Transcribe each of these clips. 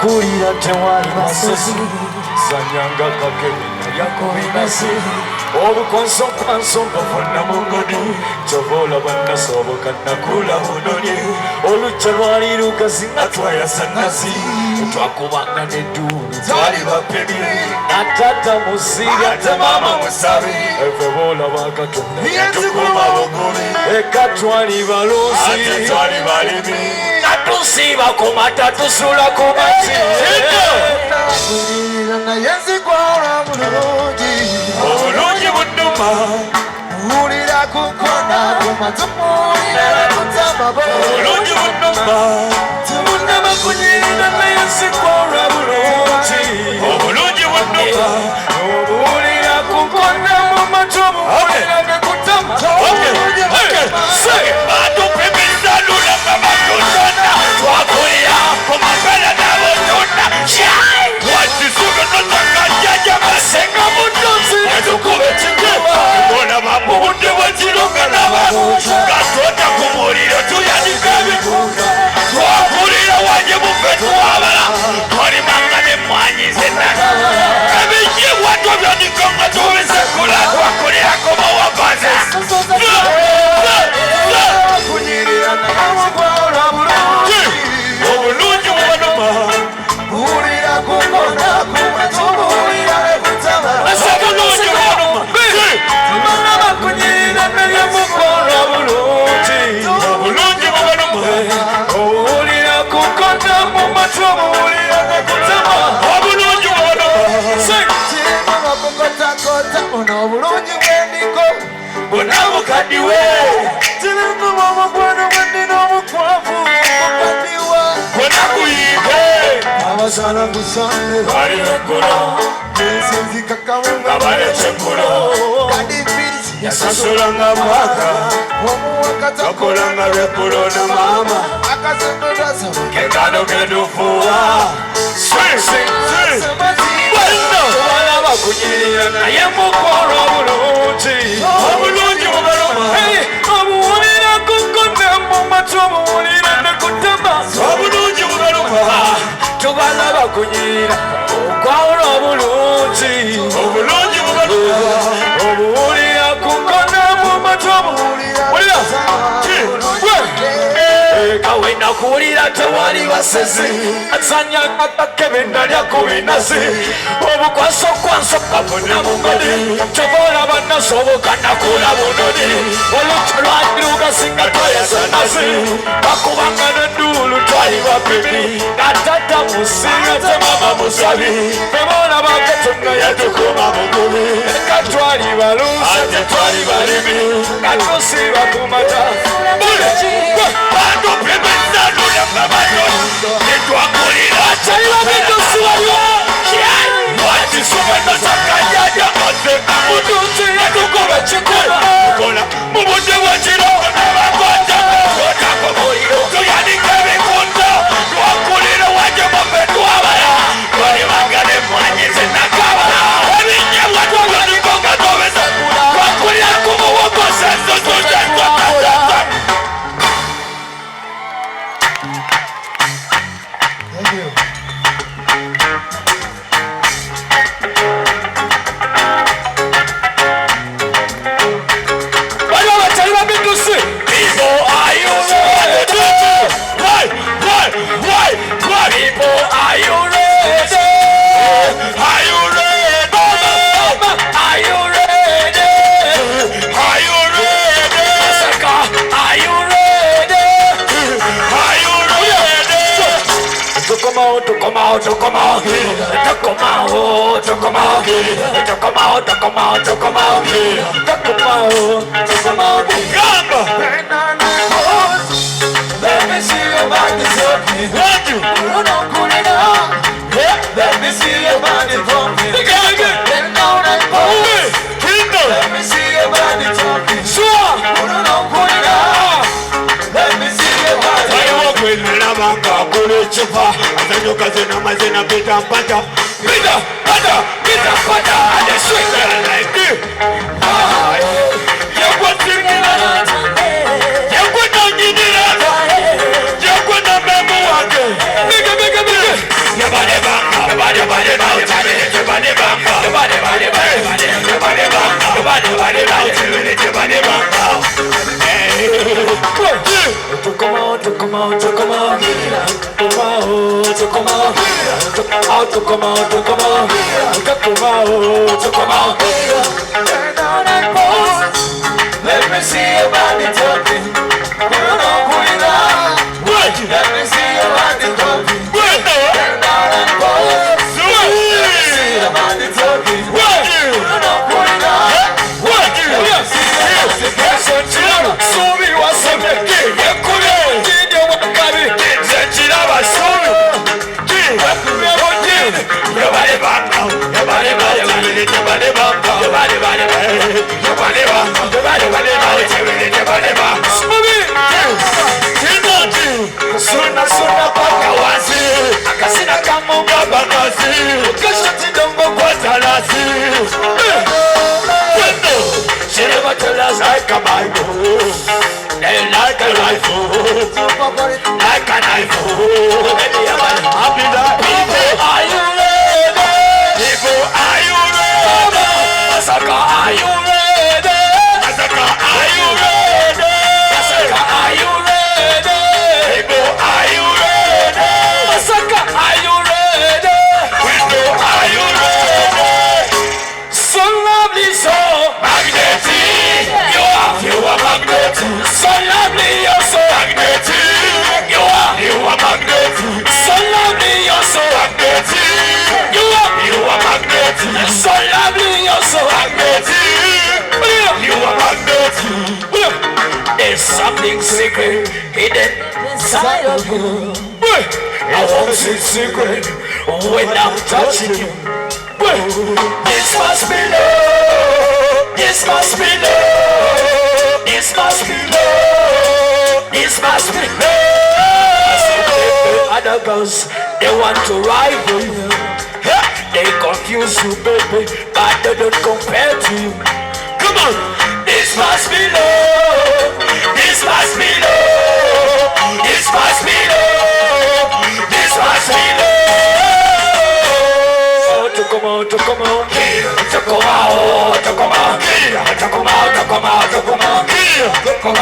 nakulira tewali masasi sanyanga kakebina yakubinasi obukwansokwanso mbafuna mungoni kyobola bannasoboka nakula bunoni oluca lwali lugazi nga twayasanasi twakubanga nedduulu twali bapebi natata musiri ate mama musabi efe boolaba katonda yatukuma bugubi eka twali balunzi ate twali balimi natusiiba ku mata tusula ku mati naye nzigwala bulungi obulungi budduma buwulira ku nkona kumatumuwulira kutamabo obulungi budduma tubunama kunyirira naye nzigwala bulungi obulungi budduma obuwulira ku nkona mu matu obuwulira ne kutama batupimiza lulanga matundana twakulira ku mapera n'abotunda watisuganotakajaja masenga mutozi netukube kigema bona bamubude bwekirunga n'abantu gatota ku muliro tuyandika ebikunga twakulira wanje bufe twabala tolimanga nemwanyi zenana ebijibwa tobyanikanga tubisekula twakulirako mawabaza kunyirira nayesigwala bulungi obulungi bubanoma buwulira kukona kumatubuwulira ekutama asakulungi bubanoma tubanama kunyirira naye mukola bulungi obulungi bubanoma obuwulira kukona mu matu obuwulira nekutama obulungi bubanoma makokotakota ono obulungi bwendiko bonna bukaddiwe tirinuma omugwano gwendina omukwavu mukaddiwa bonna kuyiike abasana kusane bali eggulo ensinzikakamunga balekeggulo kadifirisi yasasulanga mwaka omuwakatakolanga lweggulo ne maama akasendodasaba kekano gedufuwa tewalaba kunyirira naye mukolo obulungi obulungi bubaluma obuwulira kukona mu matu obuwulira ne kutama obulungi bubaluma tubalaba kunyirira okwawula obulungi obulungi bubaluma obuwulira kukona mu matu obuwulira kawena kuwulira tewali basezi asanya akakebe nalya ku binazi obukwasokwanso kabuna mungoni kyobola bannasoboka nakula bunoni oluca lwali lugasinga twayasanazi bakubanga nedduulu twali bapibi natata musiri ate mama musabi bebola bakatonda yatukuma bugubi eka twali balunzi ate twali balimi katusiba kumata bantu pemeza lulanga batono netwakulira akyaliba bitusibalyo watisubenotakajanja ozeka mutunzi yatukuba kikula mukola mubudde bwekiro nabakwata otako muliro tuyanika ebikunda twakulira wanje mufe twabala tolibanga nemwanyi zenakabala ebinyebwa twaganikoga tobeza twakulira kumuwogosezo tujetwakatata. Thank you. Chupa, azanyo kazena mazena pita mpata, pita pata, pita pata, and the sweet girl like you. You go singing along, you go down in the road, you go down the mountain, bigger, bigger, bigger. Let me see your body talking. You know who you are. Let me see your body talking. Turn down and pose. Let me see your body talking. You know who you are. Let me see your body talking. Sumi wasome. Yekule. Jide wakabi. Zenchira basumi. Jide wakabi. Yobale bamba. Yobale bamba. Yobale bamba. Yobale bamba. Yobale bamba. Yobale bamba. Sumi. Suna suna paka wazi. Akasina kamunga bakazi. Ukesha tidongo kwa talasi. She never tell us like a Bible. They like a rifle. Like a knife. I'll be that people. Are you ready? People, are you ready? Masaka, are you ready? Masaka, are you ready? Masaka, are you ready? People, are you ready? Masaka, are you ready? People, are you ready? So lovely, so magnetic. You are magnetic. So lovely, you're so magnetic. You are magnetic. So lovely, you're so magnetic. You are magnetic. So lovely, you're so magnetic. You are magnetic. There's something secret hidden inside of you. I won't see secret when I'm touching you. This must be love. This must be love. This must be love. This must be love. Other girls, they want to rival you. They confuse you, baby, but they don't compare to you. Come on. This must be love. This must be love. This must be love. This must be love. Come on, come on, come on, come on, come on, come on, come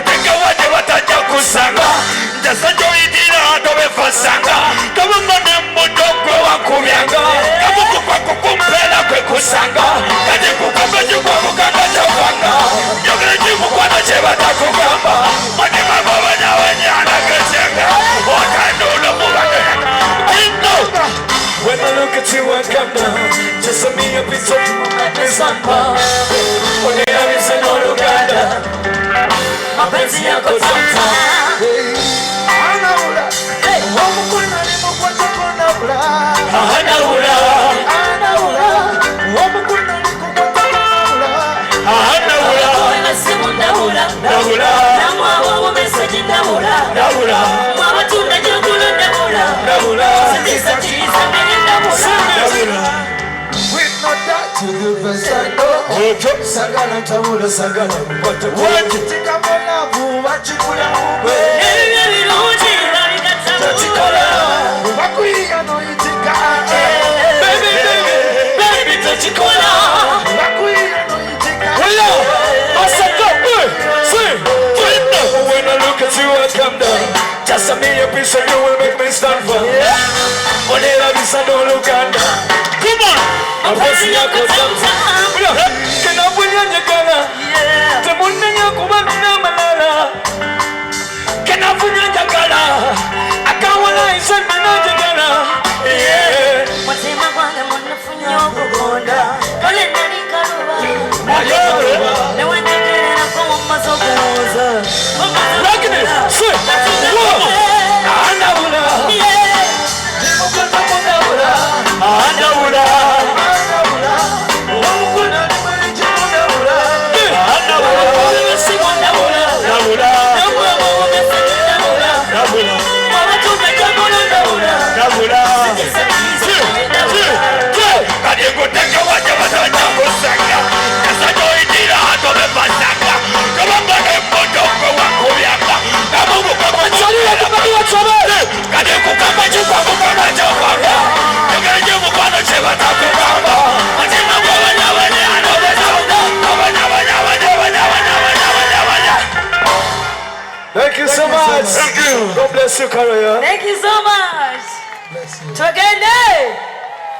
kuteka wade watajja kusanga njasajo idira tobefasanga kabumane mudogwe wakubyanga kabukukwa kukumpela kwe kusanga kati kukambeji kwa kukanga chafanga jogere chimukwana chebatakugamba madima babanya wenyana kesenga wakandulo mubaganga When I look at you and come down, just send me a piece of madness and power. When the air is an Uganda, mapenzi yako tata. Anaula, wamukuna ni mkwata kuna ula. Anaula, wamukuna ni mkwata kuna ula. Anaula, wena simu naula. Namwa wawo meseji naula. Mwa tuna jagula naula. Sisa with no doubt to the best I know. Sagala tabula sagala. What you think I'm gonna do? What you gonna do? Baby, don't you like that? Wakuya no you think baby, don't you call Wakuya no you think I said go, swing. When I look at you, I come down. Just a me a piece of you will make me stand for. Onera bisano Uganda. Come on. Mapenzi yako tata. Kena bunya njagala. Temunne nyakuba nina malala. Kena bunya njagala. Akawala isa nina njagala. Mwatema kwange munafunya okugonda. Kale nani karuba. Newendegerera kwa masogoza. Rakine. Swing. Anaula. Thank you so much. Thank you. God bless you, Karaya. Thank you so much. Bless you. Tugende.